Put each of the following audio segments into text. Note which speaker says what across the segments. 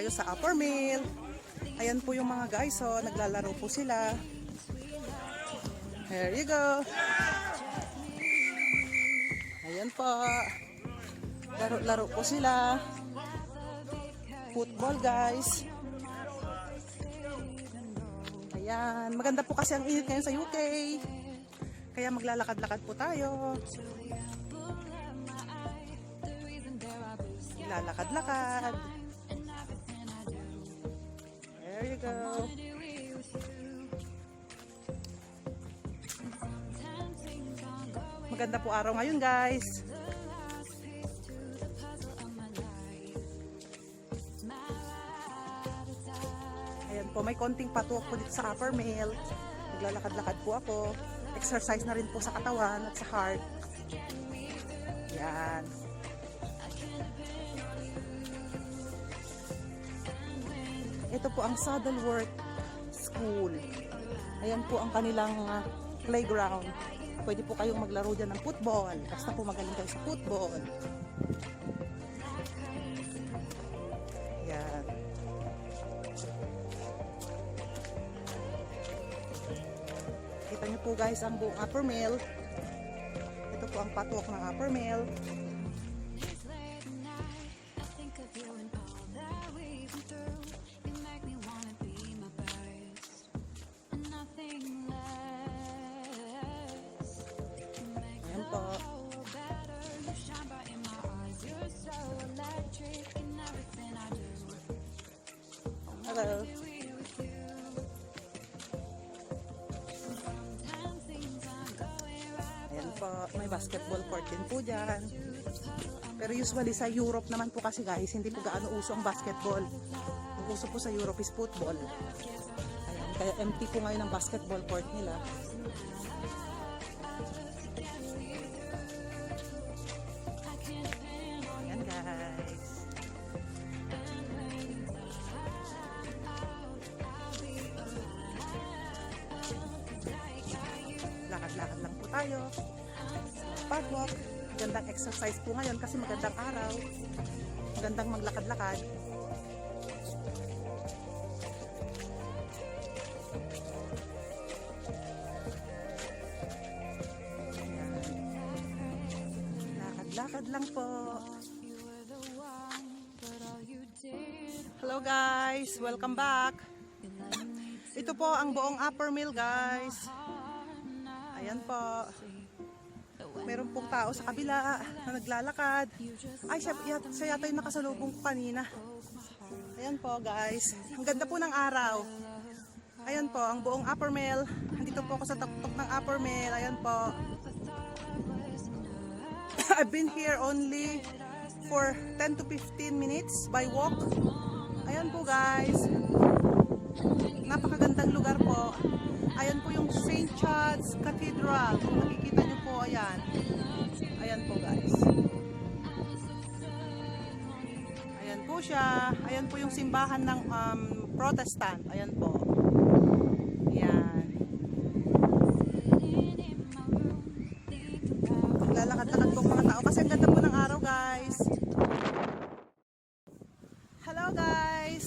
Speaker 1: tayo sa upper mill. Ayan po yung mga guys, so naglalaro po sila. There you go. Ayan po. Laro-laro po sila. Football guys. Ayan. Maganda po kasi ang init ngayon sa UK. Kaya maglalakad-lakad po tayo. Lalakad-lakad. There you go. Maganda po araw ngayon guys. Ayan po, may konting patuwak po dito sa upper mill. Maglalakad-lakad po ako. Exercise na rin po sa katawan at sa heart. Yan. Ito po ang Saddleworth School. Ayan po ang kanilang playground. Pwede po kayong maglaro dyan ng football. Basta po magaling kayo sa football. Yan. Kita nyo po guys ang buong upper mill. Ito po ang patwalk ng upper mill. Ayan po. Hello. May basketball court din po dyan. Pero usually sa Europe naman po kasi guys, hindi po gaano uso ang basketball. Ang uso po sa Europe is football. Ayan, kaya empty po ngayon ang basketball court nila. Ayan guys. Lakad-lakad lang po tayo. Parkwalk. Magandang exercise po ngayon kasi magandang araw. Magandang maglakad-lakad. Lakad-lakad lang po. Hello guys, welcome back. Ito po ang buong upper mill guys. Ayan po. Meron pong tao sa kabila na naglalakad. Ay, siya yata yung nakasalubong ko kanina. Ayan po guys. Ang ganda po ng araw. Ayan po, ang buong upper mill. Nandito po ako sa tuktok ng upper mill. Ayan po. I've been here only for 10 to 15 minutes by walk. Ayan po guys. Napakagandang lugar po. Ayan po yung St. Chad's Cathedral. Kung makikita nyo po, ayan. Ayan po guys. Ayan po siya. Ayan po yung simbahan ng Protestant. Ayan po. Ayan. Lalakad-lakad po mga tao kasi ang ganda po ng araw guys. Hello guys.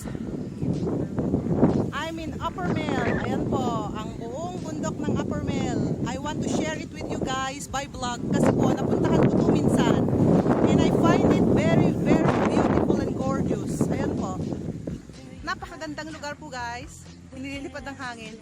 Speaker 1: I'm in Upper Mill. Ayan po, ang buong bundok ng Upper Mill. I want to share it with you guys by vlog kasi po napuntahan ko to minsan. And I find it very, very beautiful and gorgeous. Ayan po. Napakagandang lugar po guys. Nililipad ng hangin.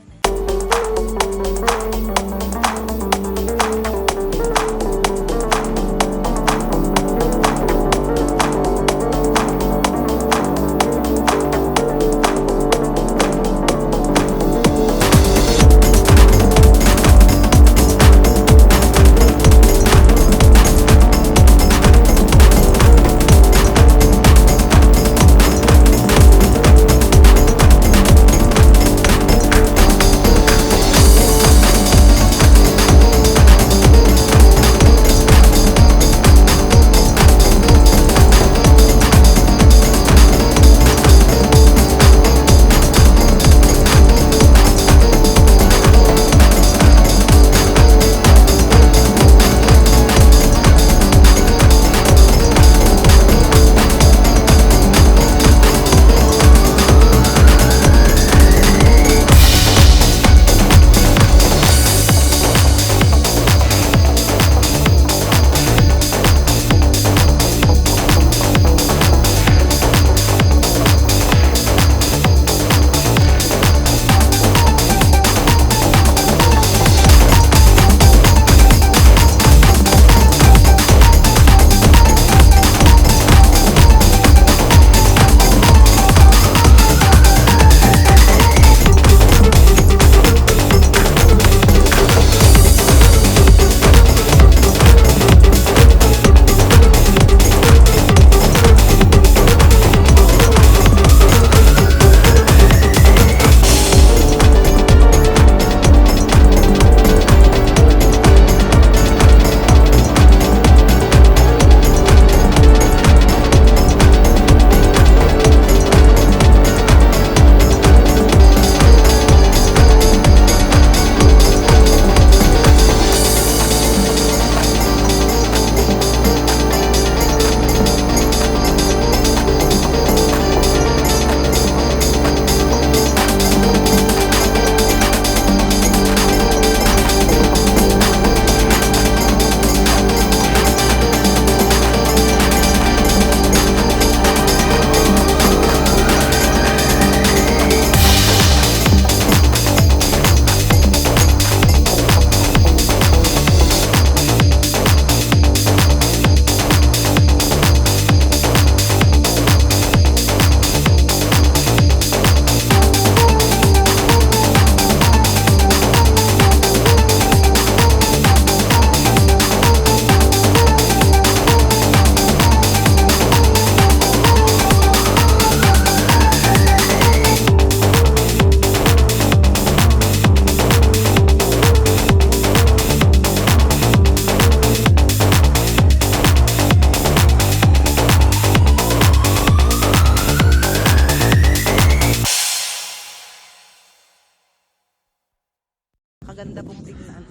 Speaker 1: ganda pong tignan.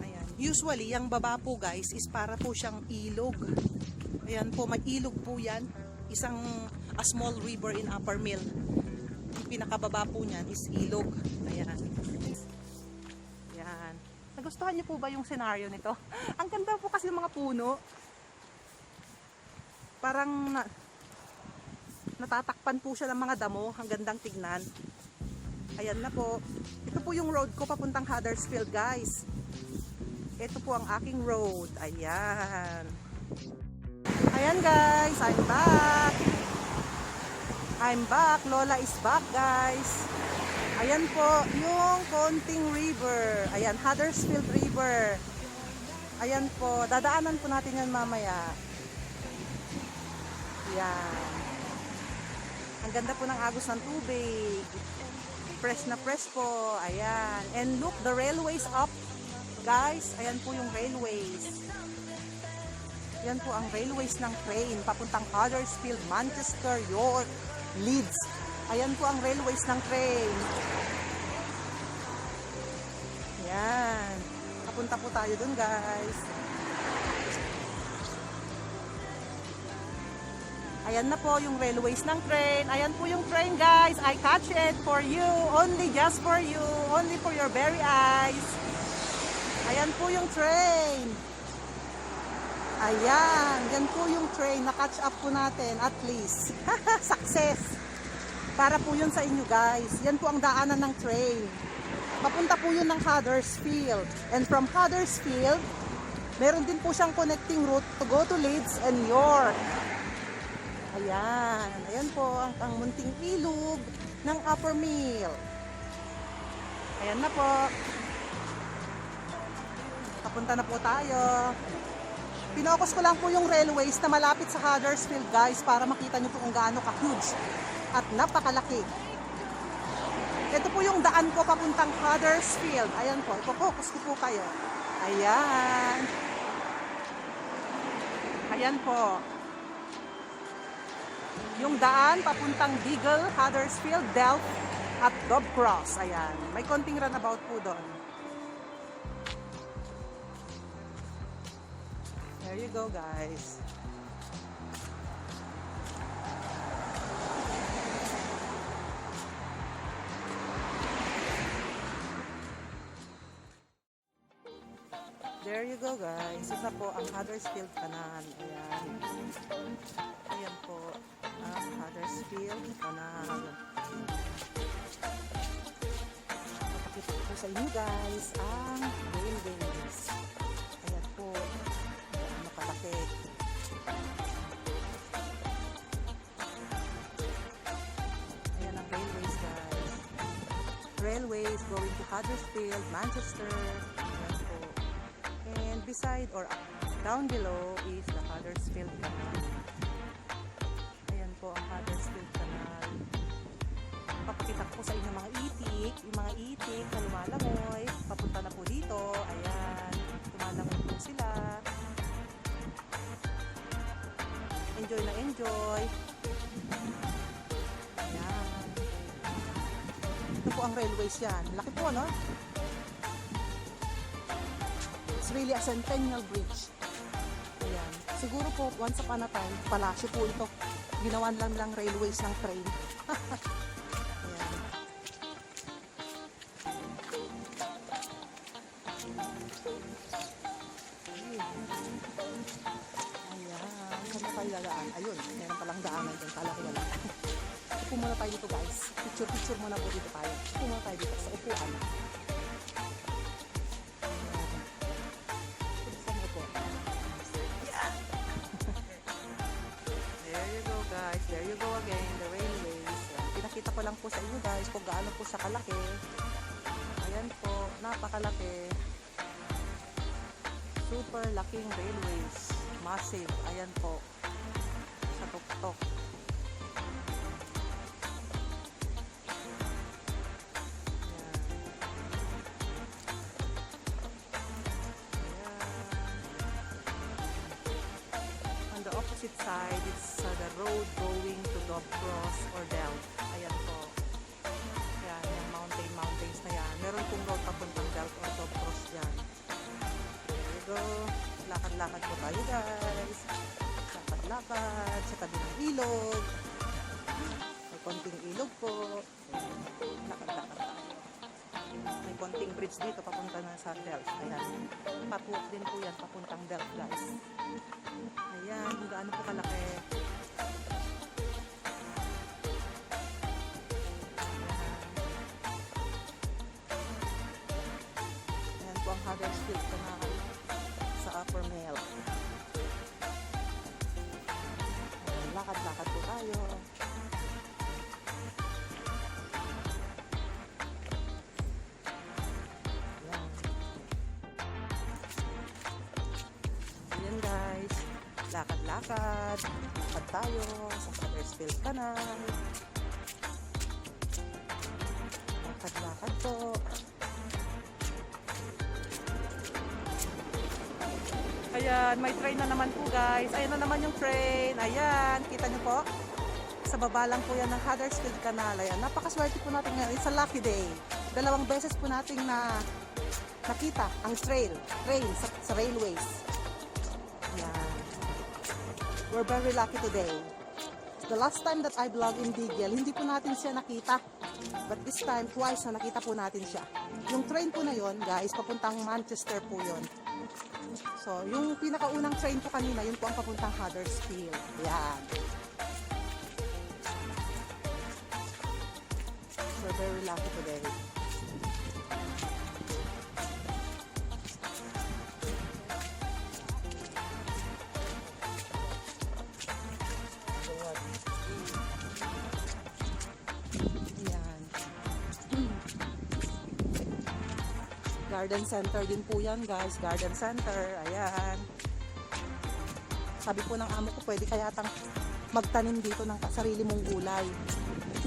Speaker 1: Ayan. Usually, yung baba po guys is para po siyang ilog. Ayan po, may ilog po yan. Isang a small river in Upper Mill. Yung pinakababa po niyan is ilog. Ayan. Ayan. Nagustuhan niyo po ba yung scenario nito? Ang ganda po kasi ng mga puno. Parang natatakpan po siya ng mga damo. Ang gandang tignan. Ayan na po. Ito po yung road ko papuntang Huddersfield guys. Ito po ang aking road. Ayan. Ayan guys, I'm back. I'm back. Lola is back guys. Ayan po yung Konting River. Ayan, Huddersfield River. Ayan po. Dadaanan po natin yan mamaya. Ayan. Ang ganda po ng agos ng tubig. Fresh na fresh po. Ayan. And look, the railways up. Guys, ayan po yung railways. Yan po ang railways ng train. Papuntang Huddersfield, Manchester, York, Leeds. Ayan po ang railways ng train. Ayan. Papunta po tayo dun guys. Ayan na po yung railways ng train. Ayan po yung train guys. I catch it for you. Only just for you. Only for your very eyes. Ayan po yung train. Ayan. Yan po yung train. Na-catch up po natin at least. Success. Para po yun sa inyo guys. Yan po ang daanan ng train. Papunta po yun ng Huddersfield. And from Huddersfield, meron din po siyang connecting route to go to Leeds and York. Ayan. Ayan po ang munting ilog ng Upper Mill. Ayan na po. Papunta na po tayo. Pinokus ko lang po yung railways na malapit sa Huddersfield guys para makita nyo po kung gaano ka-huge at napakalaki. Ito po yung daan ko papuntang Huddersfield. Ayan po. Ipo-focus ko po kayo. Ayan. Ayan po. Yung daan papuntang Deagle, Huddersfield, Delft at Dobcross. Ayan. May konting runabout po doon. There you go guys. There you go guys. Isa po ang Huddersfield Canal. Ayan. Ayan po ang Huddersfield Canal. Papakita ko sa inyo guys ang railways. Ayan po. Ano kalaki. Ayan ang railways guys. Railways going to Huddersfield, Manchester. Ayan po. And beside or down below is the Huddersfield Canal. Ayan po ang Huddersfield Canal. Papakita ko sa inyo mga itik. Yung mga itik na lumalangoy. Papunta na po dito. Ayan. Lumalangoy po sila. Enjoy na enjoy. Ayan. Ito po ang railways yan. Laki po, no? It's really a centennial bridge. Ayan. Siguro po, once upon a time, palasyo po ito. Ginawan lang railways ng train. Ayan. Ayan. Saan na tayo dadaan? Ayun, meron palang daanan dyan. Kala ko wala. Upo muna tayo dito guys. Picture muna po dito tayo. Upo muna tayo dito sa upuan. There you go again, the railways. Pinakita ko lang po sa inyo guys kung gaano po siya kalaki. Ayan po, napakalaki. Super laking railways. Massive. Ayan po. Sa tuktok. Opposite side, it's the road going to Dobcross or Delft. Ayan po. Ayan, yung mountains na ilog. May konting ilog po. Lakad-lakad tayo. May konting bridge dito papunta na sa Delft. Ayan. Patwalk din po yan papuntang Delft, guys. Ayan, kung gaano po kalaki. Ayan po ang Huddersfield Canal sa Upper Mill. Lakad-lakad po tayo. Ayan. Ayan guys. Lakad-lakad. Lakad tayo sa Huddersfield Canal. Lakad-lakad po. Ayan, may train na naman po guys. Ayan na naman yung train. Ayan, kita nyo po. Sa baba lang po yan ng Huddersfield Canal. Ayan, napakaswerte po natin ngayon. It's a lucky day. 2 beses po natin na nakita ang train sa railways. Ayan. We're very lucky today. The last time that I vlogged in Digel, hindi po natin siya nakita. But this time, twice na nakita po natin siya. Yung train po na yon guys, papuntang Manchester po yon. So, yung pinakaunang train ko kanina, yun po ang papuntang Huddersfield. Yan. So, very lucky today. Yan. Garden center din po yan guys. Garden center. Ayan. Sabi po ng amo ko, pwede kaya tang magtanim dito ng sarili mong gulay.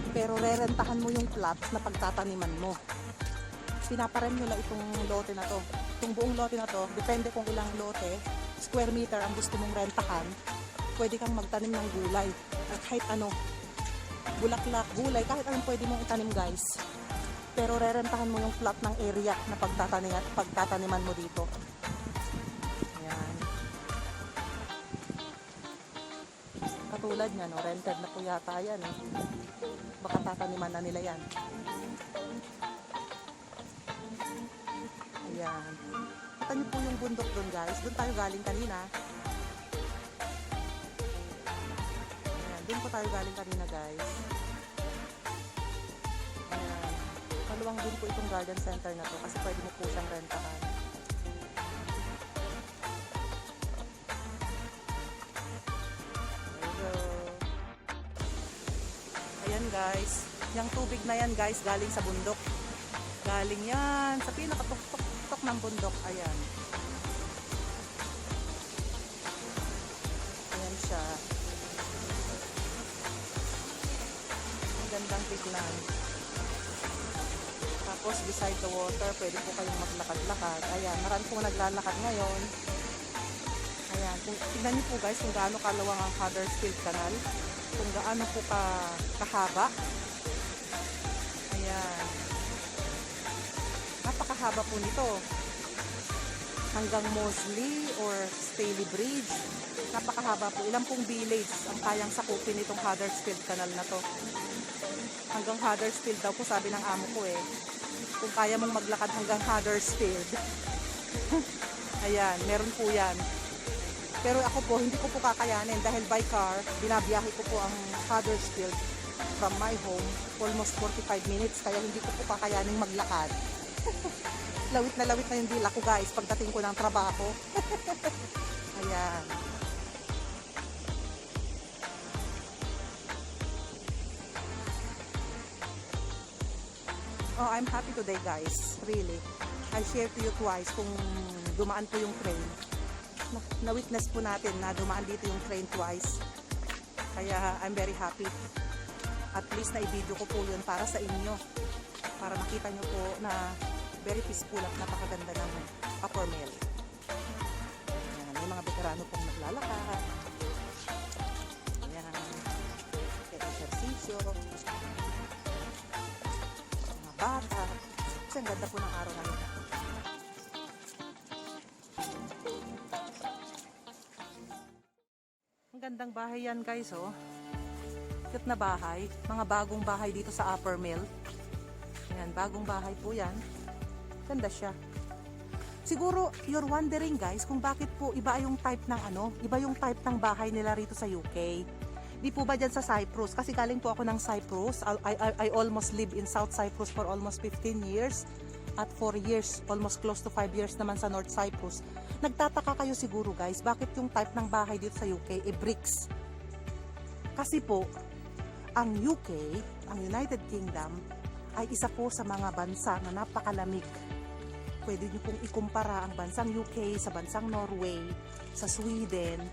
Speaker 1: Pero rerentahan mo yung plot na pagtataniman mo. Pinaparem nyo lang itong lote na to. Itong buong lote na to, depende kung ilang lote, square meter ang gusto mong rentahan, pwede kang magtanim ng gulay. At kahit ano, bulaklak, gulay, kahit anong pwede mong itanim guys. Pero rerentahan mo yung plot ng area na pagtataniman mo dito. Ayan. Katulad niya, no? Rented na po yata yan. Eh. Baka tataniman na nila yan. Ayan. Kita niyo po yung bundok doon guys. Doon tayo galing kanina. Ayan. Doon po tayo galing kanina guys. Ayan. Maluwang din po itong garden center na to kasi pwede mo po siyang rentahan. Ayan guys. Yung tubig na yan guys galing sa bundok. Galing yan sa pinakatuktok ng bundok. Ayan. Ayan siya. Ang gandang tignan. Tapos beside the water, pwede po kayong maglakad-lakad. Ayan, marami pong naglalakad ngayon. Ayan, tignan niyo po guys kung gaano kalawang ang Huddersfield Canal. Kung gaano po kahaba. Ayan. Napakahaba po nito. Hanggang Moseley or Staley Bridge. Napakahaba po. Ilang pong village ang kayang sakupin nitong Huddersfield Canal na to. Hanggang Huddersfield daw po sabi ng amo ko eh. Kung kaya mong maglakad hanggang Huddersfield. Ayan, meron po yan. Pero ako po, hindi ko po kakayanin dahil by car, binabiyahe ko po ang Huddersfield from my home, almost 45 minutes, kaya hindi ko po kakayanin maglakad. Lawit na yung dila ko guys, pagdating ko ng trabaho. Ayan. Oh, I'm happy today guys, really. I share to you twice kung dumaan po yung train. Na-witness po natin na dumaan dito yung train twice. Kaya I'm very happy. At least na i-video ko po yun para sa inyo. Para makita nyo po na very peaceful at napakaganda ng Upper Mill. Ayan, may mga veterano pong naglalakad. Ayan. Ehersisyo. Mga bata. Kasi ang ganda po ng araw na yun. Ang gandang bahay yan guys, oh. Cute na bahay. Mga bagong bahay dito sa Upper Mill. Ayan, bagong bahay po yan. Ganda siya. Siguro, you're wondering guys, kung bakit po iba yung type ng iba yung type ng bahay nila rito sa UK. Di po ba dyan sa Cyprus? Kasi galing po ako ng Cyprus. I almost live in South Cyprus for almost 15 years. At 4 years, almost close to 5 years naman sa North Cyprus. Nagtataka kayo siguro guys, bakit yung type ng bahay dito sa UK bricks? Kasi po, ang UK, ang United Kingdom, ay isa po sa mga bansa na napakalamig. Pwede nyo pong ikumpara ang bansang UK sa bansang Norway, sa Sweden,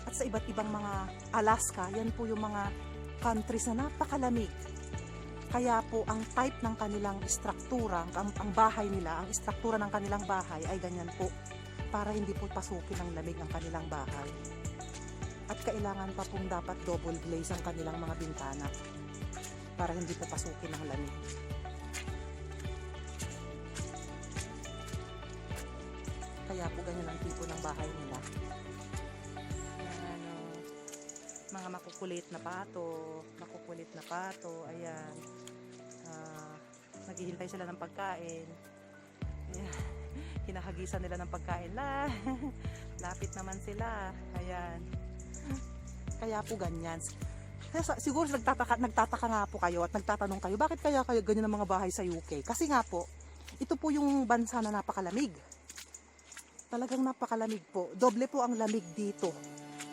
Speaker 1: at sa iba't ibang mga Alaska. Yan po yung mga countries na napakalamig. Kaya po ang type ng kanilang struktura, ang bahay nila, ang struktura ng kanilang bahay ay ganyan po. Para hindi po pasukin ng lamig ang kanilang bahay. At kailangan pa pong dapat double glaze ang kanilang mga bintana. Para hindi po pasukin ng lamig. Kaya po ganyan ang tipo ng bahay nila. Mga makukulit na pato, ayan. Naghihintay sila ng pagkain. Ayan. Hinahagisan nila ng pagkain. Lapit naman sila. Ayan. Kaya po ganyan. Siguro nagtataka nga po kayo at nagtatanong kayo, bakit kaya ganyan ang mga bahay sa UK? Kasi nga po, ito po yung bansa na napakalamig. Talagang napakalamig po. Doble po ang lamig dito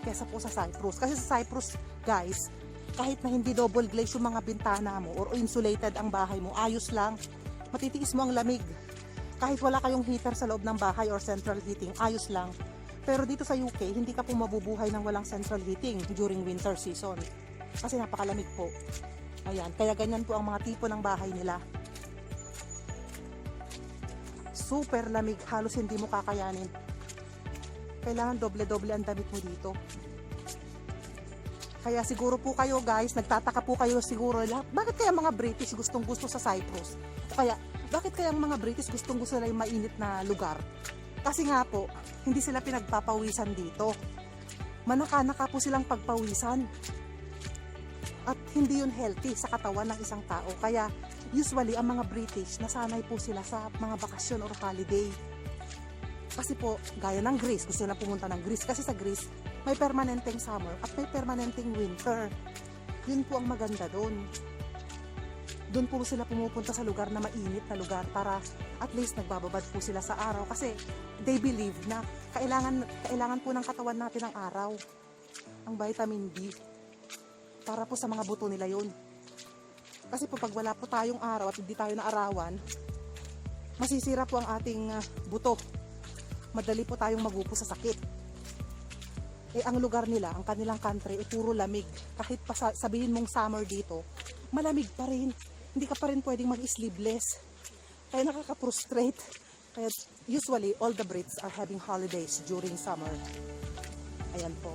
Speaker 1: kesa po sa Cyprus. Kasi sa Cyprus, guys, kahit na hindi double glaze yung mga bintana mo or insulated ang bahay mo, ayos lang. Matitiis mo ang lamig. Kahit wala kayong heater sa loob ng bahay or central heating, ayos lang. Pero dito sa UK, hindi ka po mabubuhay ng walang central heating during winter season. Kasi napakalamig po. Ayan, kaya ganyan po ang mga tipo ng bahay nila. Super lamig, halos hindi mo kakayanin. Kailangan doble-doble ang damit mo dito. Kaya siguro po kayo guys, nagtataka po kayo siguro, bakit kaya mga British gustong-gusto sa Cyprus? Kaya, bakit kaya ang mga British gustong-gusto na yung mainit na lugar? Kasi nga po, hindi sila pinagpapawisan dito. Manaka-naka po silang pagpawisan. At hindi yun healthy sa katawan ng isang tao. Kaya usually ang mga British nasanay po sila sa mga bakasyon or holiday. Kasi po, gaya ng Greece, gusto na pumunta ng Greece. Kasi sa Greece, may permanenteng summer at may permanenteng winter. Yun po ang maganda doon. Doon po sila pumupunta sa lugar na mainit na lugar para at least nagbababad po sila sa araw. Kasi they believe na kailangan po ng katawan natin ng araw. Ang vitamin D. Para po sa mga buto nila yun. Kasi po pag wala po tayong araw at hindi tayo naarawan, masisira po ang ating buto. Madali po tayong magupo sa sakit. Ang lugar nila, ang kanilang country, puro lamig. Kahit pa sabihin mong summer dito, malamig pa rin. Hindi ka pa rin pwedeng mag-sleeveless. Kaya nakaka-frustrate. Kaya usually, all the Brits are having holidays during summer. Ayan po.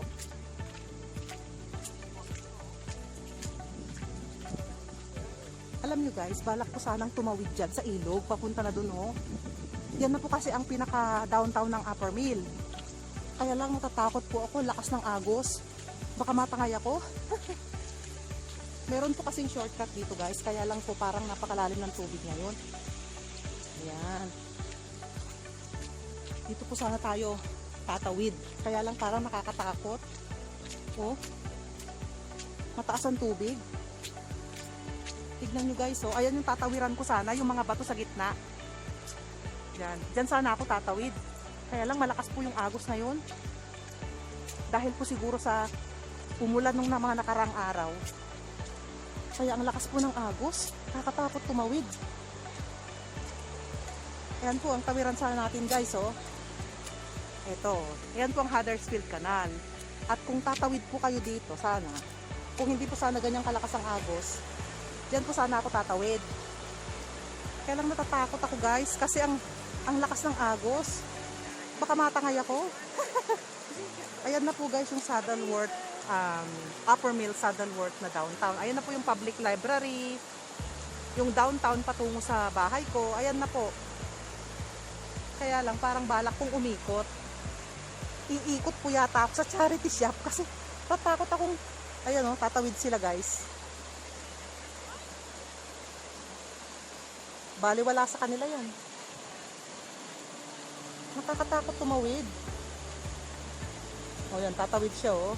Speaker 1: Alam nyo guys, balak ko sanang tumawid dyan sa ilog, papunta na dun oh. Yan na po kasi ang pinaka-downtown ng Upper Mill. Kaya lang natatakot po ako, lakas ng agos. Baka matangay ako. Meron po kasing shortcut dito guys, kaya lang po parang napakalalim ng tubig ngayon. Ayan. Dito po sana tayo tatawid. Kaya lang parang nakakatakot. Oh. Mataas ang tubig. Tignan nyo guys, oh. Ayan yung tatawiran ko sana, yung mga bato sa gitna. Yan. Diyan sana ako tatawid. Kaya lang malakas po yung agos ngayon. Dahil po siguro sa umulan nung mga nakarang araw. Kaya ang lakas po ng agos. Nakakatakot tumawid. Ayan po ang tawiran sana natin guys, oh. Ito. Ayan po ang Huddersfield Canal. At kung tatawid po kayo dito, sana. Kung hindi po sana ganyang kalakas ang agos, diyan po sana ako tatawid. Kaya lang natatakot ako guys. Kasi ang lakas ng agos. Baka matangay ako. Ayan na po guys yung Saddleworth, Upper Mill Saddleworth na downtown. Ayan na po yung public library. Yung downtown patungo sa bahay ko. Ayan na po. Kaya lang parang balak kong umikot. Iikot po yata ako sa charity shop kasi tatakot akong Ayan o, tatawid sila guys. Bali wala sa kanila yan. Nakakatakot tumawid. O yan, tatawid siya o.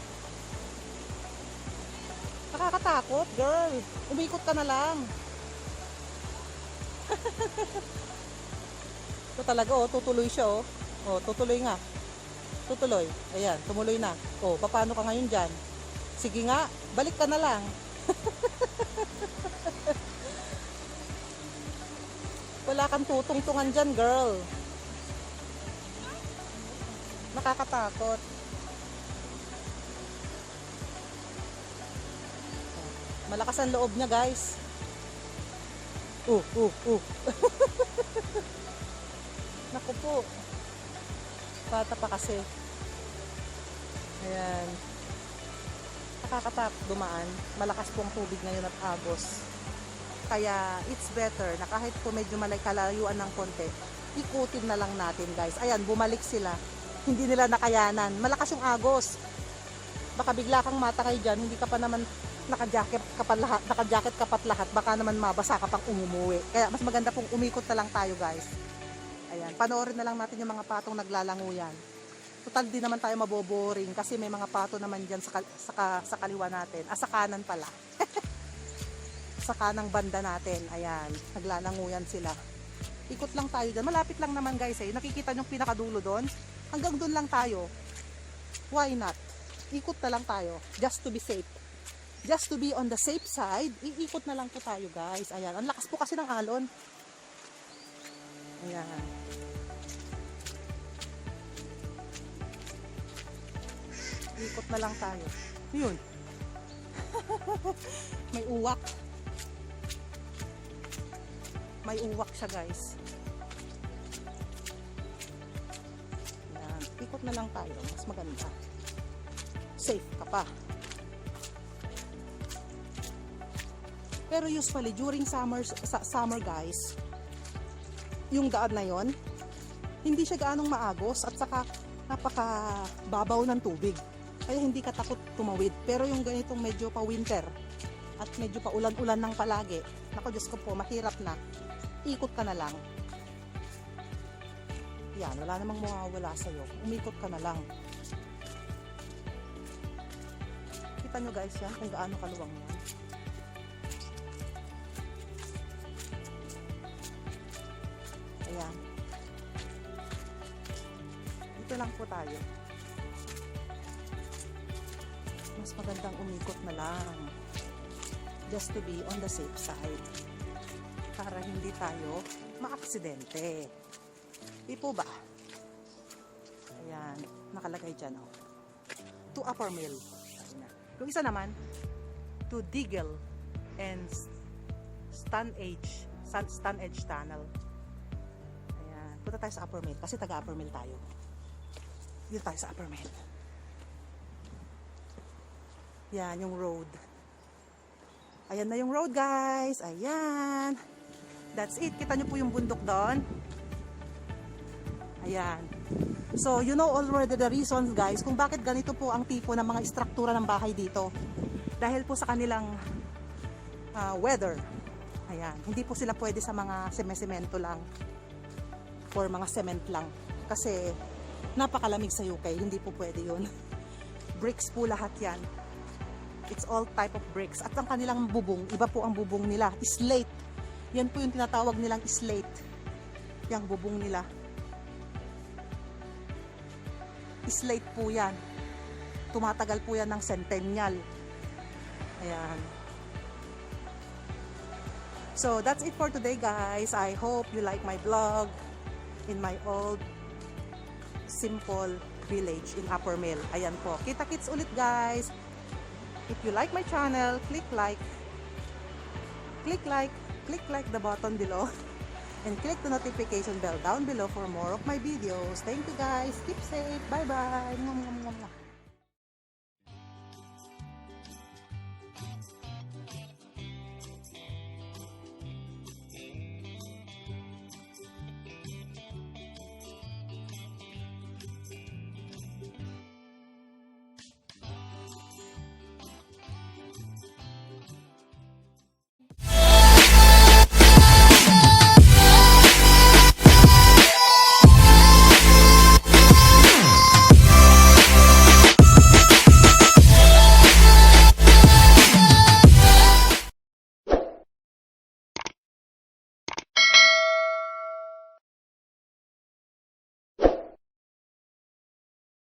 Speaker 1: Nakakatakot, girl. Umikot ka na lang. Ito talaga oh, tutuloy siya oh. Oh, tutuloy nga. Tutuloy. Ayan, tumuloy na. Oh, paano ka ngayon diyan? Sige nga, balik ka na lang. Wala kang tutungtungan diyan, girl. Nakakatakot. Malakas ang loob niya, guys. Naku po. Bata pa kasi. Ayan. Nakakatakot dumaan. Malakas po ang tubig ngayon at agos. Kaya it's better na kahit po medyo kalayuan ng konti, ikutin na lang natin guys. Ayan, bumalik sila. Hindi nila nakayanan. Malakas yung agos. Baka bigla kang matakay dyan. Hindi ka pa naman naka-jacket ka pat lahat. Baka naman mabasa ka pang umuwi. Kaya mas maganda pong umikot na lang tayo guys. Ayan, panoorin na lang natin yung mga patong naglalanguyan. Total di naman tayo maboboring kasi may mga pato naman dyan sa kaliwa natin. Sa kanan pala. Sa kanang banda natin. Ayan, naglalanguyan sila. Ikot lang tayo dyan. Malapit lang naman guys eh. Nakikita nyo pinakadulo doon. Hanggang doon lang tayo. Why not? Ikot na lang tayo. Just to be safe. Just to be on the safe side, iikot na lang po tayo guys. Ayan, ang lakas po kasi ng alon. Ayan. Ikot na lang tayo. Yun. May uwak. May uwak siya guys. Ayan. Ikot na lang tayo. Mas maganda. Safe ka pa. Pero usually during summer guys, yung daan na yon, hindi siya gaanong maagos at saka napakababaw ng tubig. Kaya hindi ka takot tumawid. Pero yung ganitong medyo pa winter at medyo pa ulan-ulan ng palagi, naku Diyos ko po, mahirap na. Ikot ka na lang. Yan, wala namang mawawala sa'yo. Umikot ka na lang. Kita nyo guys yan kung gaano kaluwang yan. Ayan. Dito lang po tayo. Mas magandang umikot na lang. Just to be on the safe side. Para hindi tayo maaksidente. Di po ba? Ayan. Nakalagay dyan. Oh. To Upper Mill. Yung isa naman, to Diggle and Stan Edge Tunnel. Punta tayo sa Upper Mill kasi taga Upper Mill tayo. Dito tayo sa Upper Mill. Yan yung road. Ayan na yung road guys. Ayan. That's it. Kita nyo po yung bundok doon. Ayan. So you know already the reasons guys kung bakit ganito po ang tipo ng mga istruktura ng bahay dito. Dahil po sa kanilang weather. Ayan. Hindi po sila pwede sa mga semento lang. Or mga cement lang. Kasi napakalamig sa UK. Hindi po pwede yun. Bricks po lahat yan. It's all type of bricks. At ang kanilang bubong, iba po ang bubong nila. Slate. Yan po yung tinatawag nilang slate. Yang bubong nila. Slate po yan. Tumatagal po yan ng centennial. Ayan. So that's it for today guys. I hope you like my vlog in my old simple village in Upper Mill. Ayan po. Kita-kits ulit guys. If you like my channel, click like the button below and click the notification bell down below for more of my videos. Thank you guys. Keep safe. Bye bye.